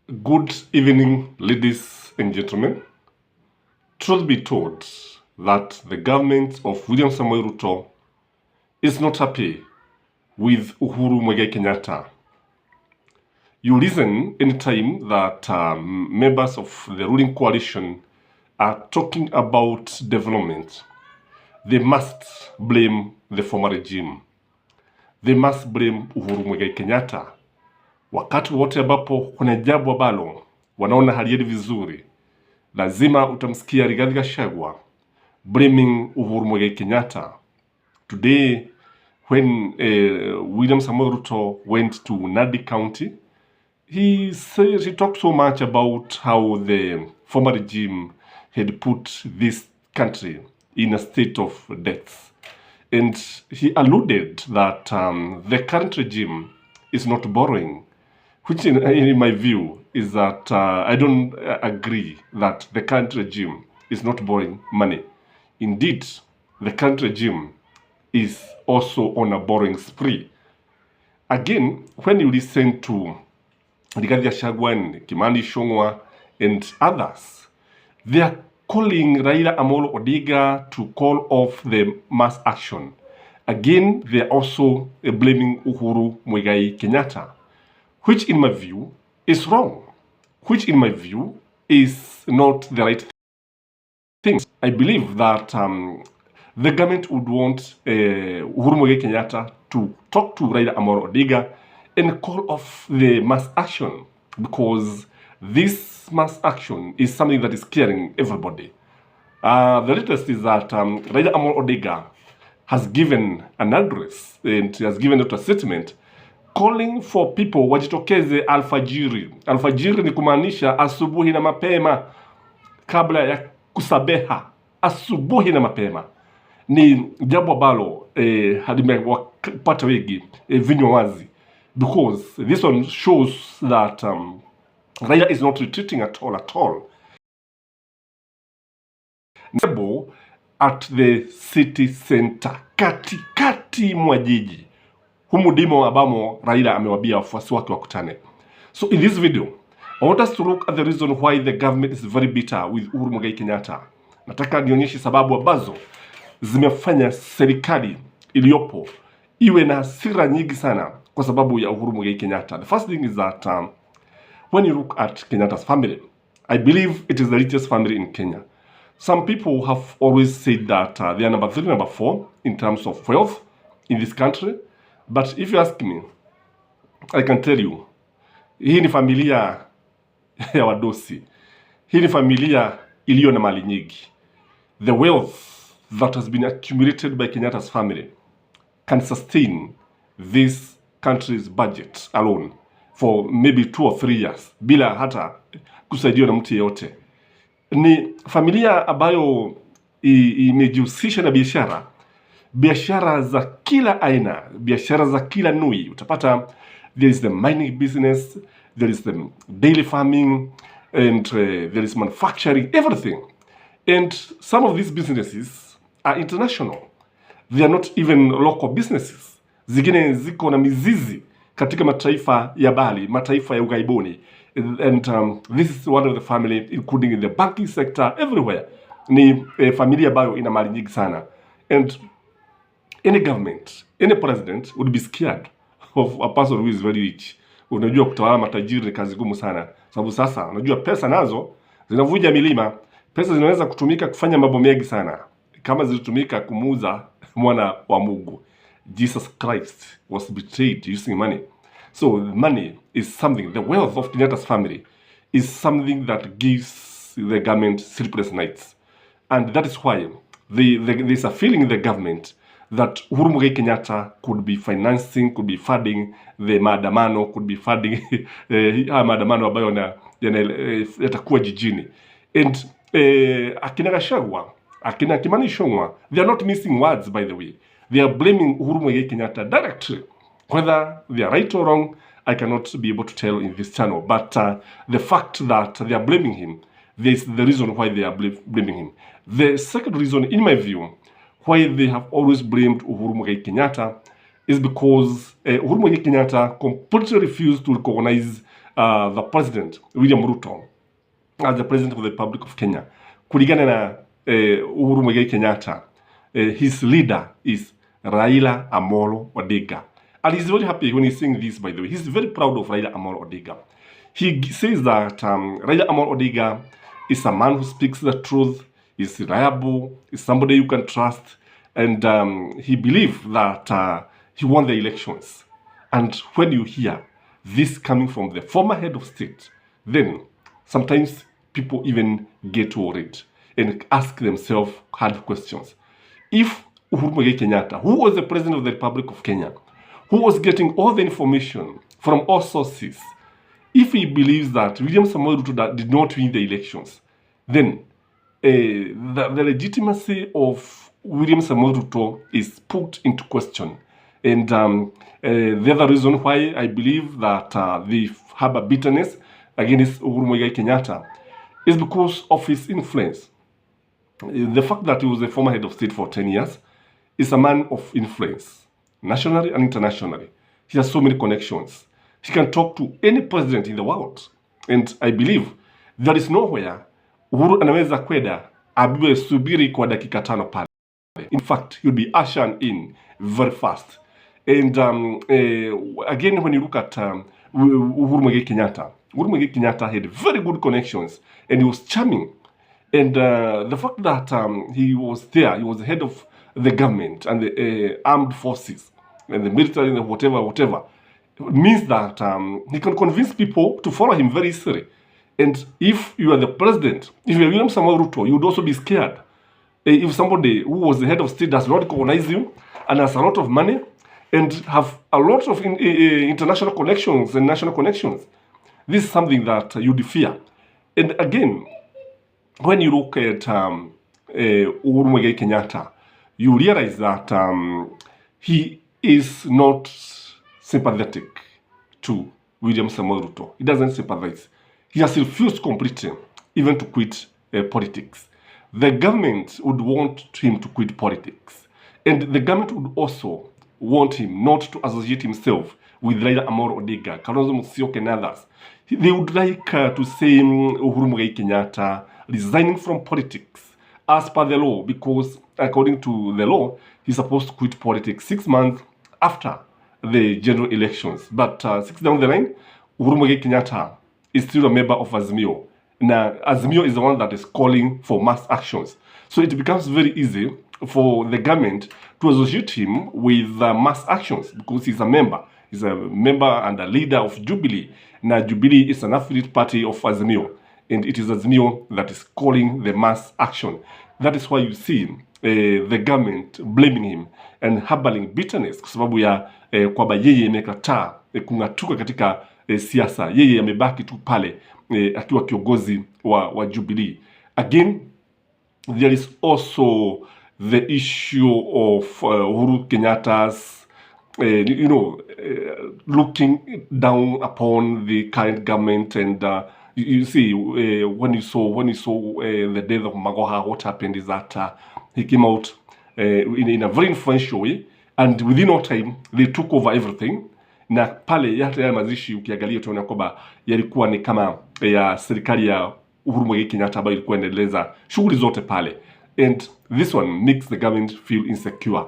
Good evening, ladies and gentlemen. Truth be told that the government of William Samoei Ruto is not happy with Uhuru Muigai Kenyatta. You listen anytime that members of the ruling coalition are talking about development, they must blame the former regime. They must blame Uhuru Muigai Kenyatta. Wakati wote ambapo kuna jambo ambalo wanaona haliendi vizuri, lazima utamsikia Rigathi Gachagua blaming Uhuru Muigai Kenyatta. Today, when William Samoei Ruto went to Nandi County, he talked so much about how the former regime had put this country in a state of death. And he alluded that the current regime is not borrowing, which in my view is that I don't agree that the current regime is not borrowing money. Indeed, the current regime is also on a borrowing spree. Again, when you listen to Rigathi Gachagua and Kimani Ichung'wah and others, they are calling Raila Amolo Odinga to call off the mass action. Again, they are also blaming Uhuru Muigai Kenyatta, which in my view is wrong, which in my view is not the right thing. I believe that the government would want Uhuru Muigai Kenyatta to talk to Raila Amolo Odinga and call off the mass action, because this mass action is something that is scaring everybody. The latest is that Raila Amolo Odinga has given an address and has given out a statement calling for people wajitokeze alfajiri. Alfajiri ni kumaanisha asubuhi na mapema kabla ya kusabeha. Asubuhi na mapema ni jambo ambalo halimewapata wengi vinywa wazi, because this one shows that Raila is not retreating at all. At the city center, katikati mwa jiji, humu ndimo ambamo Raila amewabia wafuasi wake wakutane. So in this video, I want us to look at the reason why the government is very bitter with Uhuru Muigai Kenyatta. Nataka nionyeshe sababu ambazo zimefanya serikali iliyopo iwe na hasira nyingi sana kwa sababu ya Uhuru Muigai Kenyatta. The first thing is that when you look at Kenyatta's family, I believe it is the richest family in Kenya. Some people have always said that they are number 3, number 4 in terms of wealth in this country. But if you ask me, I can tell you, hii ni familia ya wadosi. Hii ni familia iliyo na mali nyingi. The wealth that has been accumulated by Kenyatta's family can sustain this country's budget alone for maybe 2 or 3 years bila hata kusaidiwa na mtu yeyote. Ni familia ambayo imejihusisha na biashara za kila aina, biashara za kila nui. Utapata there is the mining business, there is the dairy farming, and there is manufacturing, everything. And some of these businesses are international. They are not even local businesses. Zingine ziko na mizizi katika mataifa ya Bali, mataifa ya ughaibuni. And this is one of the family, including in the banking sector, everywhere. Ni familia ambayo ina mali nyingi sana. And any government, any president would be scared of a person who is very rich. Unajua kutawala matajiri ni kazi gumu sana. Sababu sasa, unajua pesa nazo zinavuja milima. Pesa zinaweza kutumika kufanya mambo mengi sana. Kama zilitumika kumuuza mwana wa Mungu. Jesus Christ was betrayed using money. So money is something, the wealth of Kenyatta's family is something that gives the government sleepless nights. And that is why there's a feeling in the government that Uhuru Muigai Kenyatta could be financing, could be funding the maandamano, could be funding maandamano ambayo yatakuwa jijini. And akina Gachagua, akina Kimani Ichung'wah, they are not missing words, by the way. They are blaming Uhuru Muigai Kenyatta directly. Whether they are right or wrong, I cannot be able to tell in this channel. But the fact that they are blaming him, this is the reason why they are blaming him. The second reason, in my view, why they have always blamed Uhuru Muigai Kenyatta is because Uhuru Muigai Kenyatta completely refused to recognize the president William Ruto as the president of the Republic of Kenya. Kulingana na Uhuru Muigai Kenyatta, his leader is Raila Amolo Odinga. And he's very happy when he's saying this, by the way. He's very proud of Raila Amolo Odinga. He says that Raila Amolo Odinga is a man who speaks the truth, is reliable, is somebody you can trust, and he believes that he won the elections. And when you hear this coming from the former head of state, then sometimes people even get worried and ask themselves hard questions. If Uhuru Muigai Kenyatta, who was the president of the Republic of Kenya, who was getting all the information from all sources, if he believes that William Samoei Ruto did not win the elections, then the legitimacy of William Samoei Ruto is put into question. And the other reason why I believe that they have a bitterness against Uhuru Muigai Kenyatta is because of his influence. The fact that he was the former head of state for 10 years is a man of influence, nationally and internationally. He has so many connections. He can talk to any president in the world. And I believe there is nowhere Uhuru anaweza kwenda abiwe subiri kwa dakika 5 pale. In fact, he'll be ushered in very fast. And again, when you look at Uhuru Muigai Kenyatta, Uhuru Muigai Kenyatta had very good connections and he was charming. And the fact that he was there, he was the head of the government and the armed forces and the military and whatever, means that he can convince people to follow him very easily. And if you are the president, if you are William Samoei Ruto, you would also be scared. If somebody who was the head of state does not recognize you and has a lot of money and have a lot of international connections and national connections, this is something that you fear. And again, when you look at Uhuru Muigai Kenyatta, you realize that he is not sympathetic to William Samoei Ruto. He doesn't sympathize. He has refused completely even to quit politics. The government would want him to quit politics. And the government would also want him not to associate himself with Raila Amolo Odinga, Kalonzo Musyoka and others. They would like to see Uhuru Muigai Kenyatta resigning from politics as per the law, because according to the law, he's supposed to quit politics 6 months after the general elections. But 6 down the line, Uhuru Muigai Kenyatta is still a member of Azimio. Now, Azimio is the one that is calling for mass actions. So it becomes very easy for the government to associate him with mass actions because he's a member. He's a member and a leader of Jubilee. Now, Jubilee is an affiliate party of Azimio, and it is Azimio that is calling the mass action. That is why you see the government blaming him and harboring bitterness kwa sababu ya kwamba yeye amekataa kung'atuka katika siasa. Yeye amebaki tu pale akiwa kiongozi wa Jubilee. Again, there is also the issue of Uhuru Kenyatta's looking down upon the current government. And you see, when you saw the death of Magoha, what happened is that he came out in a very influential way, and within no time they took over everything. Na pale hata ya mazishi ukiangalia utaona kwamba yalikuwa ni kama ya serikali ya Uhuru Muigai Kenyatta ambayo ilikuwa inaendeleza shughuli zote pale. And this one makes the government feel insecure.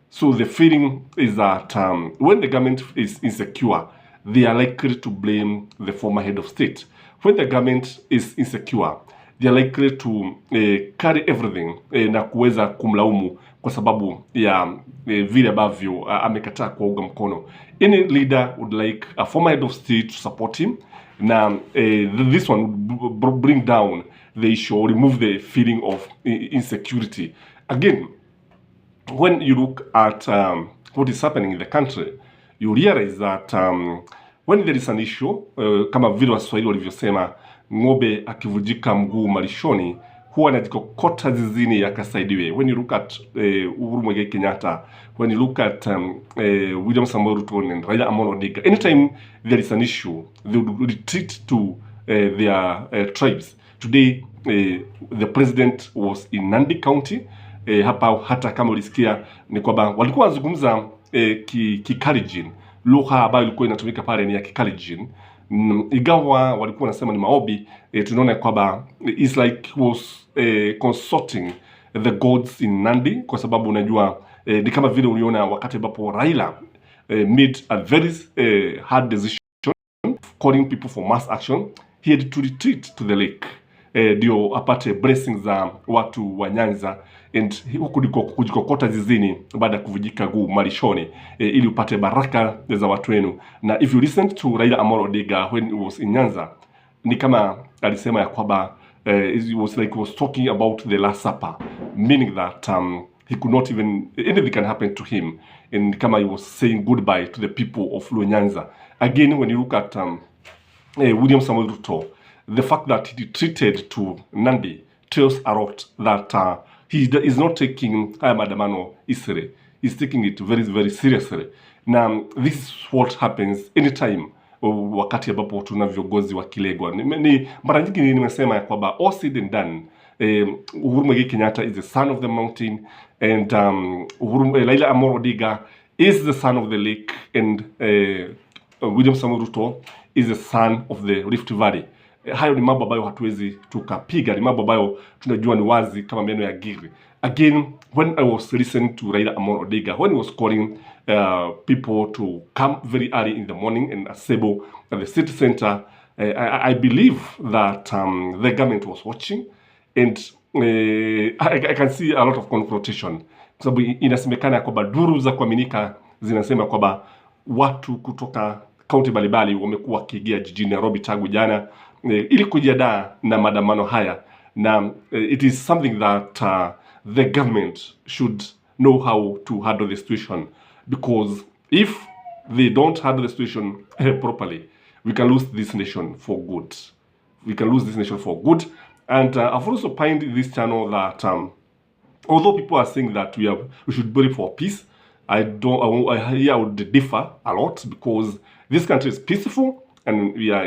So the feeling is that when the government is insecure, they are likely to blame the former head of state. When the government is insecure, they are likely to carry everything na kuweza kumlaumu kwa sababu ya vile ambavyo amekataa kuunga mkono. Any leader would like a former head of state to support him. Now, this one would bring down the issue or remove the feeling of insecurity. Again, when you look at what is happening in the country, you realize that when there is an issue, kama vile Waswahili walivyosema, ng'ombe akivujika mguu malishoni huwa anajikokota zizini yakasaidiwe. When you look at Uhuru Muigai Kenyatta, when you look at William Samoei Ruto and Raila Amolo Odinga, anytime there is an issue, they would retreat to their tribes. Today, the president was in Nandi County. Hapa hata kama ulisikia ni kwamba walikuwa wanazungumza Kikalenjin. Lugha ambayo ilikuwa inatumika pale ni ya Kikalenjin. Ingawa walikuwa wanasema ni maombi, tunaona kwamba it's like he was consulting the gods in Nandi, kwa sababu unajua ni kama vile uliona wakati ambapo Raila made a very hard decision calling people for mass action. He had to retreat to the lake ndio apate blessings za watu wa Nyanza and huku ndiko kujikokota zizini baada ya kuvujika guu malishoni ili upate baraka za watu wenu. Na if you listen to Raila Amolo Odinga when he was in Nyanza, ni kama alisema ya kwamba it was like he was talking about the Last Supper, meaning that he could not even, anything can happen to him, and kama he was saying goodbye to the people of Nyanza. Again, when you look at William Samuel Ruto, the fact that he retreated to Nandi tells a lot that he is not taking haya maandamano easily. He's taking it very, very seriously. Now, this is what happens anytime wakati ambapo tuna viongozi wa kilegwa. Ni mara nyingi nimesema ya kwamba all said and done, Uhuru Muigai Kenyatta is the son of the mountain, and Raila Amolo Odinga is the son of the lake, and William Samuel Ruto is the son of the Rift Valley. Hayo ni mambo ambayo hatuwezi tukapiga, ni mambo ambayo tunajua ni wazi kama meno ya giri. Again, when I was listening to Raila Amolo Odinga, when he was calling people to come very early in the morning and assemble at the city center, I believe that the government was watching, and I can see a lot of confrontation, kwa sababu inasemekana kwamba duru za kuaminika zinasema kwamba watu kutoka kaunti mbalimbali wamekuwa wakiingia jijini Nairobi tangu jana ili kujiandaa na maandamano haya, na it is something that the government should know how to handle the situation, because if they don't handle the situation properly, we can lose this nation for good. We can lose this nation for good. And I've also find this channel that although people are saying that we should pray for peace, I would differ a lot, because this country is peaceful and we are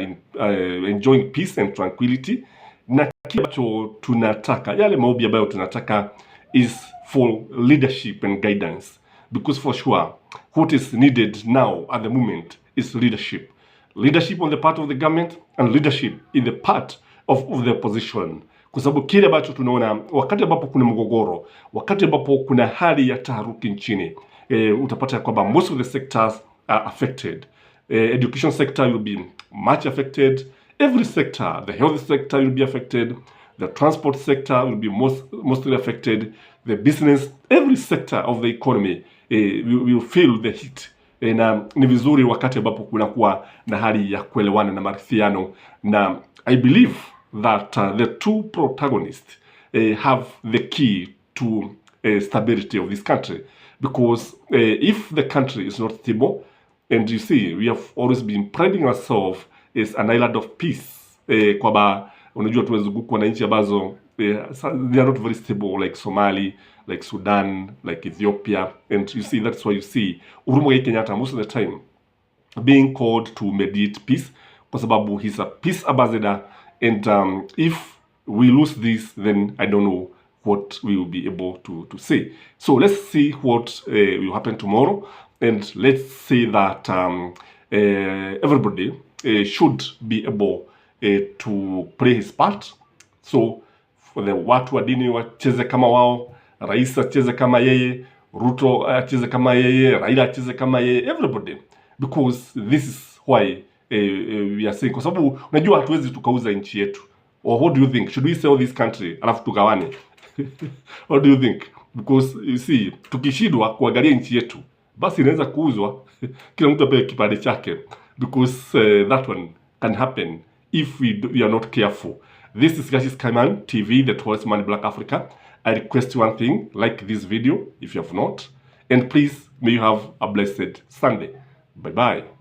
enjoying peace and tranquility. Na kitu tunataka, yale maombi ambayo tunataka is for leadership and guidance, because for sure what is needed now at the moment is leadership. Leadership on the part of the government and leadership in the part of the opposition. Kwa sababu kile ambacho tunaona wakati ambapo kuna mgogoro, wakati ambapo kuna hali ya taharuki nchini, utapata kwamba most of the sectors are affected. Education sector will be much affected. Every sector, the health sector will be affected. The transport sector will be mostly affected. The business, every sector of the economy will feel the heat. Na ni vizuri wakati ambapo kunakuwa na hali ya kuelewana na maridhiano, na I believe that the two protagonists have the key to stability of this country, because if the country is not stable, and you see we have always been priding ourselves as an island of peace, kwamba unajua tumezungukwa na nchi ambazo they are not very stable, like Somali, like Sudan, like Ethiopia, and you see that's why you see Uhuru Muigai Kenyatta most of the time being called to mediate peace, kwa sababu he's a peace ambassador, and if we lose this, then I don't know what we will be able to say. So let's see what will happen tomorrow, and let's say that everybody should be able to play his part. So for the watu wa dini wacheze kama wao, rais acheze kama yeye, Ruto acheze kama yeye, Raila acheze kama yeye, everybody, because this is why we are saying, kwa sababu unajua hatuwezi tukauza nchi yetu. Or what do you think? Should we sell this country alafu tugawane? What do you think? Because you see, tukishindwa kuangalia nchi yetu, basi inaweza kuuzwa kila mtu apewe kipande chake, because that one can happen if we are not careful. This is Gashis Kaiman TV, the tallest man in Black Africa. I request one thing: like this video if you have not, and please may you have a blessed Sunday. Bye bye.